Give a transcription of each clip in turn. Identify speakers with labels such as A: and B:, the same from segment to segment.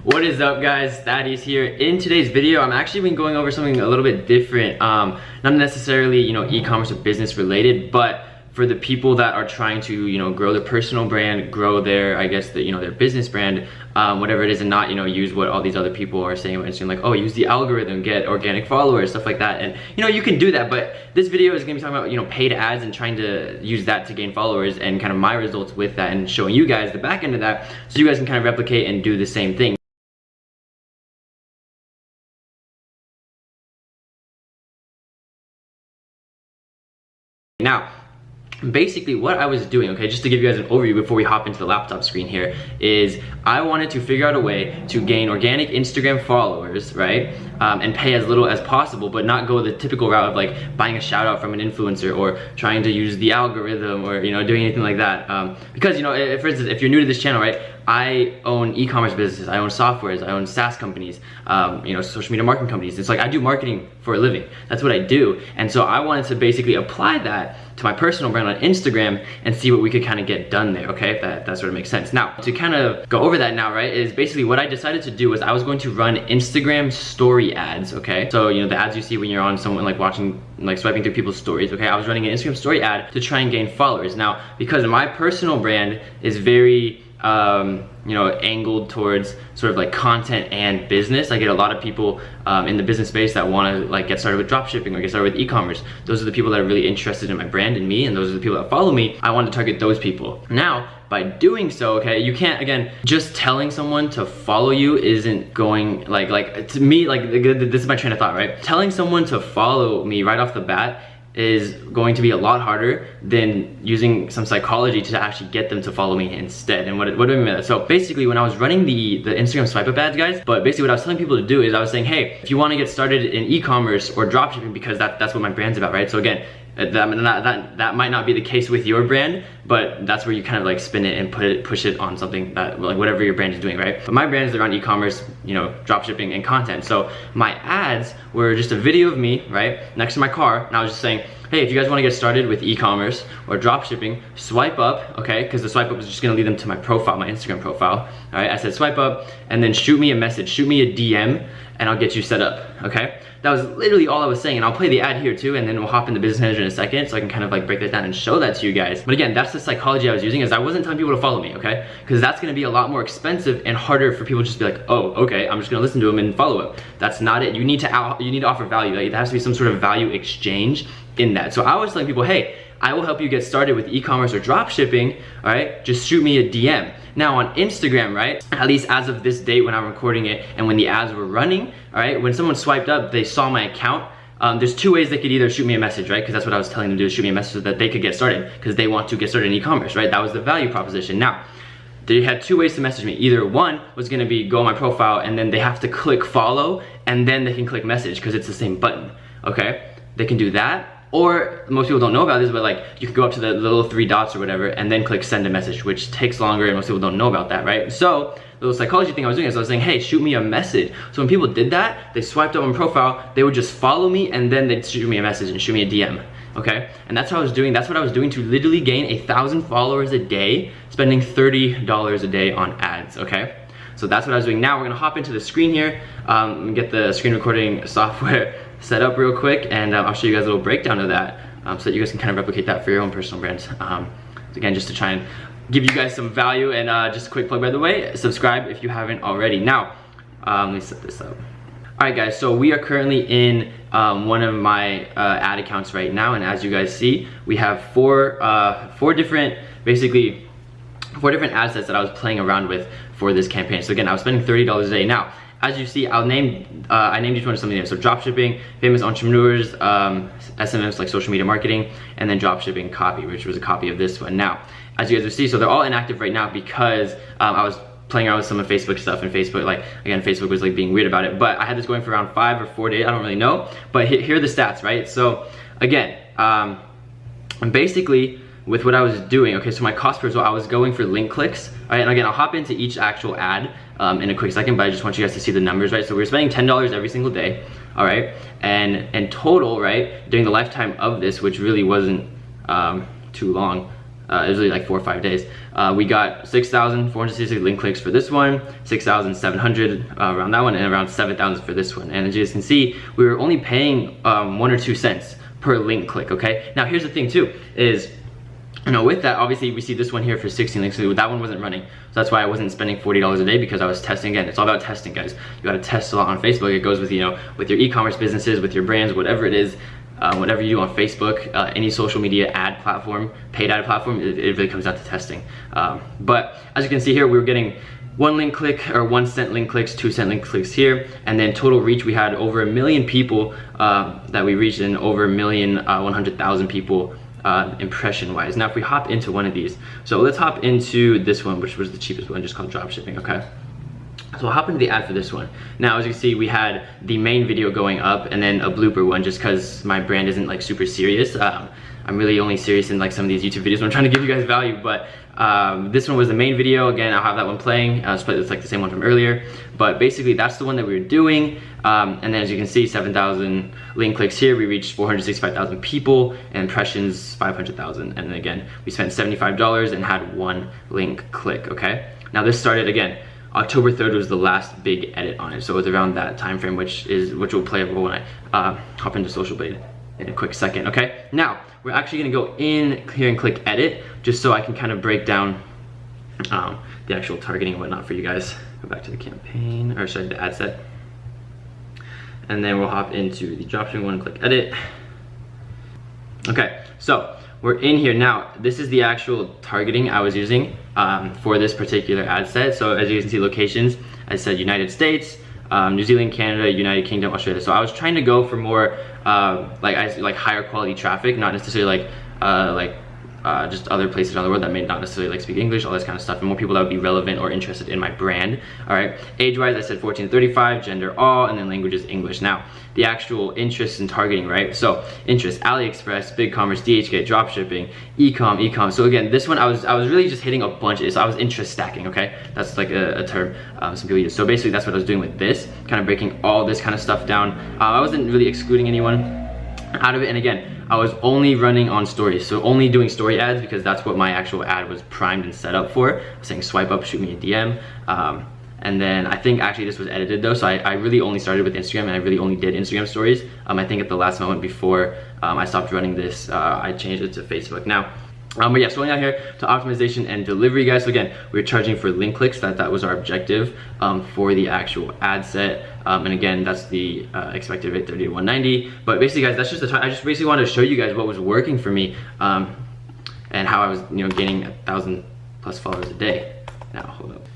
A: What is up, guys? Thaddeus here. In today's video, I'm actually been going over something a little bit different. Not necessarily, e-commerce or business related, but for the people that are trying to, grow their personal brand, grow their, their business brand, whatever it is, and not, use what all these other people are saying on Instagram, like, oh, use the algorithm, get organic followers, stuff like that. And, you can do that, but this video is gonna be talking about, paid ads and trying to use that to gain followers and kind of my results with that and showing you guys the back end of that so you guys can kind of replicate and do the same thing. Now, basically what I was doing, okay, just to give you guys an overview before we hop into the laptop screen here, is I wanted to figure out a way to gain organic Instagram followers, right? And pay as little as possible, but not go the typical route of like buying a shout out from an influencer or trying to use the algorithm or, doing anything like that. Because, for instance, if you're new to this channel, right, I own e-commerce businesses, I own softwares, I own SaaS companies, social media marketing companies. It's like I do marketing for a living. That's what I do. And so I wanted to basically apply that to my personal brand on Instagram and see what we could kind of get done there, okay? If that sort of makes sense. Now, to kind of go over that now, right, is basically what I decided to do was I was going to run Instagram story ads, okay? So, the ads you see when you're on someone like watching, like swiping through people's stories, okay? I was running an Instagram story ad to try and gain followers. Now, because my personal brand is very, angled towards sort of like content and business. I get a lot of people in the business space that want to like get started with dropshipping or get started with e-commerce. Those are the people that are really interested in my brand and me, and those are the people that follow me. I want to target those people. Now, by doing so, okay, you can't, again, just telling someone to follow you isn't going, like to me, like this is my train of thought, right? Telling someone to follow me right off the bat is going to be a lot harder than using some psychology to actually get them to follow me instead. And what do I mean by that? So basically, when I was running the Instagram swipe up ads, guys, but basically what I was telling people to do is I was saying, hey, if you want to get started in e-commerce or dropshipping, because that's what my brand's about, right? So again, that might not be the case with your brand, but that's where you kind of like spin it and push it on something that, like, whatever your brand is doing, right? But my brand is around e-commerce, dropshipping and content. So my ads were just a video of me, right, next to my car, and I was just saying, hey, if you guys want to get started with e-commerce or dropshipping, swipe up, okay? Because the swipe up is just gonna lead them to my profile, my Instagram profile. All right, I said swipe up, and then shoot me a message, shoot me a DM, and I'll get you set up, okay? That was literally all I was saying, and I'll play the ad here too, and then we'll hop into Business Manager in a second, so I can kind of like break that down and show that to you guys. But again, that's the psychology I was using, is I wasn't telling people to follow me, okay? Because that's gonna be a lot more expensive and harder for people to just be like, oh, okay, I'm just gonna listen to them and follow them. That's not it. You need to offer value. Like, there has to be some sort of value exchange in that. So I was telling people, hey, I will help you get started with e-commerce or drop shipping, all right? Just shoot me a DM. Now on Instagram, right, at least as of this date when I'm recording it and when the ads were running, all right, when someone swiped up, they saw my account. There's two ways they could either shoot me a message, right? Because that's what I was telling them to do, is shoot me a message so that they could get started, because they want to get started in e-commerce, right? That was the value proposition. Now, they had two ways to message me. Either one was gonna be go on my profile and then they have to click follow and then they can click message because it's the same button, okay? They can do that. Or most people don't know about this, but like you can go up to the little three dots or whatever and then click send a message, which takes longer and most people don't know about that, right? So the little psychology thing I was doing is I was saying, hey, shoot me a message. So when people did that, they swiped up on profile, they would just follow me and then they'd shoot me a message and shoot me a DM, okay? And that's what I was doing. That's what I was doing to literally gain 1,000 followers a day, spending $30 a day on ads, okay? So that's what I was doing. Now we're gonna hop into the screen here and get the screen recording software set up real quick, and I'll show you guys a little breakdown of that so that you guys can kind of replicate that for your own personal brands. Again, just to try and give you guys some value, and just a quick plug by the way, subscribe if you haven't already. Now, let me set this up. All right guys, so we are currently in one of my ad accounts right now, and as you guys see, we have four different ad sets that I was playing around with for this campaign. So again, I was spending $30 a day. Now, as you see, I named each one something new. So dropshipping, famous entrepreneurs, SMMs like social media marketing, and then dropshipping copy, which was a copy of this one. Now, as you guys will see, so they're all inactive right now because I was playing around with some of Facebook stuff, and Facebook, like, again, Facebook was like being weird about it. But I had this going for around 5 or 4 days, I don't really know. But here are the stats, right? So again, basically, with what I was doing, okay, so my cost per result, I was going for link clicks, all right, and again, I'll hop into each actual ad in a quick second, but I just want you guys to see the numbers, right? So we were spending $10 every single day, all right, and in total, right, during the lifetime of this, which really wasn't too long, it was really like 4 or 5 days. We got 6,466 link clicks for this one, 6,700 around that one, and around 7,000 for this one. And as you guys can see, we were only paying 1 or 2 cents per link click, okay? Now here's the thing too, is with that, obviously we see this one here for 16 links, so that one wasn't running. So that's why I wasn't spending $40 a day, because I was testing. Again, it's all about testing, guys. You gotta test a lot on Facebook. It goes with, with your e-commerce businesses, with your brands, whatever it is, whatever you do on Facebook, any social media ad platform, paid ad platform, it really comes down to testing. But as you can see here, we were getting 1 link click or 1 cent link clicks, 2 cent link clicks here, and then total reach, we had over 1 million people that we reached, and over 1,100,000 people impression wise. Now if we hop into one of these, so let's hop into this one, which was the cheapest one, just called dropshipping, okay? So I'll hop into the ad for this one. Now as you can see, we had the main video going up and then a blooper one, just because my brand isn't like super serious. I'm really only serious in like some of these YouTube videos when I'm trying to give you guys value, but this one was the main video. Again, I'll have that one playing. It's like the same one from earlier, but basically that's the one that we were doing. And then as you can see, 7,000 link clicks here. We reached 465,000 people, and impressions 500,000. And then again, we spent $75 and had 1 link click, okay? Now this started, again, October 3rd was the last big edit on it. So it was around that time frame, which will play a role when I hop into Social Blade in a quick second, okay? Now, we're actually gonna go in here and click edit, just so I can kind of break down the actual targeting and whatnot for you guys. Go back to the campaign, or sorry, the ad set. And then we'll hop into the dropshipping one and click edit. Okay, so we're in here now. This is the actual targeting I was using for this particular ad set. So as you can see, locations, I said United States, New Zealand, Canada, United Kingdom, Australia. So I was trying to go for more like higher quality traffic, not necessarily just other places around the world that may not necessarily like speak English, all this kind of stuff, and more people that would be relevant or interested in my brand. All right, age-wise, I said 14 to 35, gender all, and then language is English. Now, the actual interests and targeting, right? So, interest, AliExpress, BigCommerce, DHgate, dropshipping, e-com. So again, this one, I was really just hitting a bunch. So I was interest stacking, okay? That's like a term some people use. So basically, that's what I was doing with this, kind of breaking all this kind of stuff down. I wasn't really excluding anyone out of it, and again, I was only running on stories, so only doing story ads, because that's what my actual ad was primed and set up for. I was saying swipe up, shoot me a DM, and then I think actually this was edited though, so I really only started with Instagram, and I really only did Instagram stories. I think at the last moment before I stopped running this, I changed it to Facebook. Now, but yeah, so going out here to optimization and delivery, guys. So again, we're charging for link clicks. That was our objective for the actual ad set. And again, that's the expected rate, 30 to 190. But basically, guys, that's just the time. I just basically wanted to show you guys what was working for me and how I was, gaining 1,000+ followers a day. Now, hold up.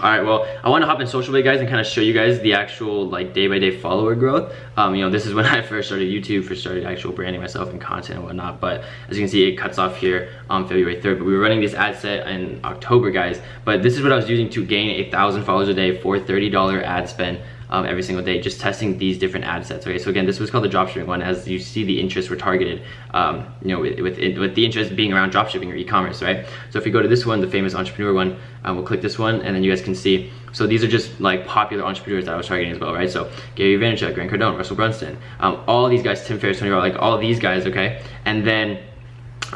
A: All right, well, I want to hop in Social Blade, guys, and kind of show you guys the actual like day-by-day follower growth. This is when I first started YouTube, first started actual branding myself and content and whatnot. But as you can see, it cuts off here on February 3rd. But we were running this ad set in October, guys. But this is what I was using to gain 1,000 followers a day for $30 ad spend. Every single day, just testing these different ad sets. Okay, so again, this was called the dropshipping one. As you see, the interests were targeted, with the interest being around dropshipping or e-commerce, right? So if we go to this one, the famous entrepreneur one, we'll click this one, and then you guys can see. So these are just like popular entrepreneurs that I was targeting as well, right? So Gary Vaynerchuk, Grant Cardone, Russell Brunson, all these guys, Tim Ferriss, Tony Robbins, like all these guys, okay? And then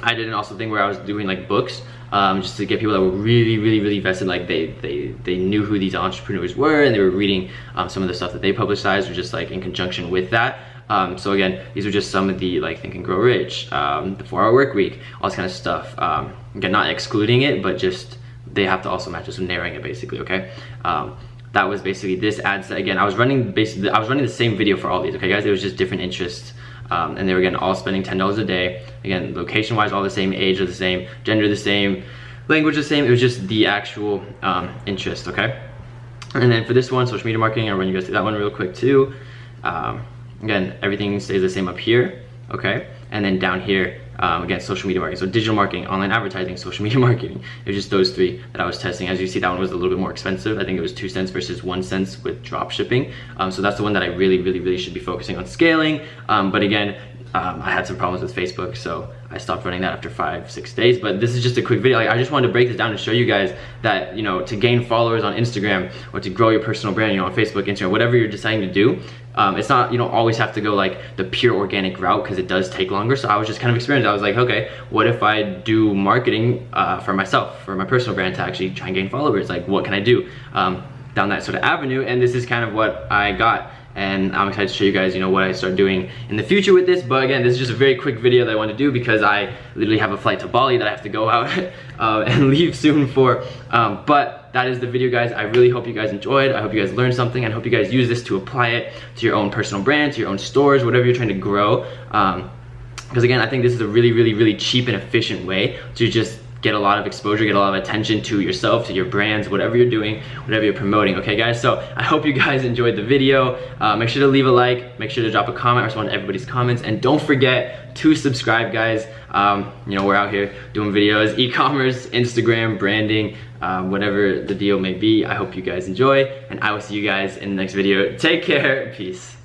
A: I did an also thing where I was doing like books, just to get people that were really vested, like they knew who these entrepreneurs were, and they were reading some of the stuff that they publicized, or just like in conjunction with that. So again, these are just some of the like Think and Grow Rich, the 4-Hour Work Week, all this kind of stuff. Again, not excluding it, but just they have to also match it, so narrowing it basically, okay? That was basically this ad set. Again, I was running the same video for all these, okay guys? It was just different interests. And they were again all spending $10 a day. Again, location wise, all the same, age are the same, gender the same, language the same. It was just the actual interest, okay? And then for this one, social media marketing, I'll run you guys through that one real quick too. Again, everything stays the same up here, okay? And then down here, again, social media marketing. So digital marketing, online advertising, social media marketing. It was just those three that I was testing. As you see, that one was a little bit more expensive. I think it was 2 cents versus 1 cent with drop shipping. So that's the one that I really should be focusing on scaling. But again, I had some problems with Facebook, so I stopped running that after 5-6 days. But this is just a quick video. Like, I just wanted to break this down and show you guys that, you know, to gain followers on Instagram or to grow your personal brand, you know, on Facebook, Instagram, whatever you're deciding to do, it's not, you don't always have to go like the pure organic route, because it does take longer. So I was just kind of experimenting. I was like, okay, what if I do marketing for myself, for my personal brand, to actually try and gain followers? Like, what can I do down that sort of avenue? And this is kind of what I got. And I'm excited to show you guys, you know, what I start doing in the future with this. But again, this is just a very quick video that I want to do because I literally have a flight to Bali that I have to go out and leave soon for. But that is the video, guys. I really hope you guys enjoyed. I hope you guys learned something. I hope you guys use this to apply it to your own personal brand, to your own stores, whatever you're trying to grow. Because again, I think this is a really cheap and efficient way to just get a lot of exposure, get a lot of attention to yourself, to your brands, whatever you're doing, whatever you're promoting, okay guys? So I hope you guys enjoyed the video. Make sure to leave a like, make sure to drop a comment, I respond to everybody's comments, and don't forget to subscribe, guys. You know, we're out here doing videos, e-commerce, Instagram, branding, whatever the deal may be. I hope you guys enjoy, and I will see you guys in the next video. Take care, peace.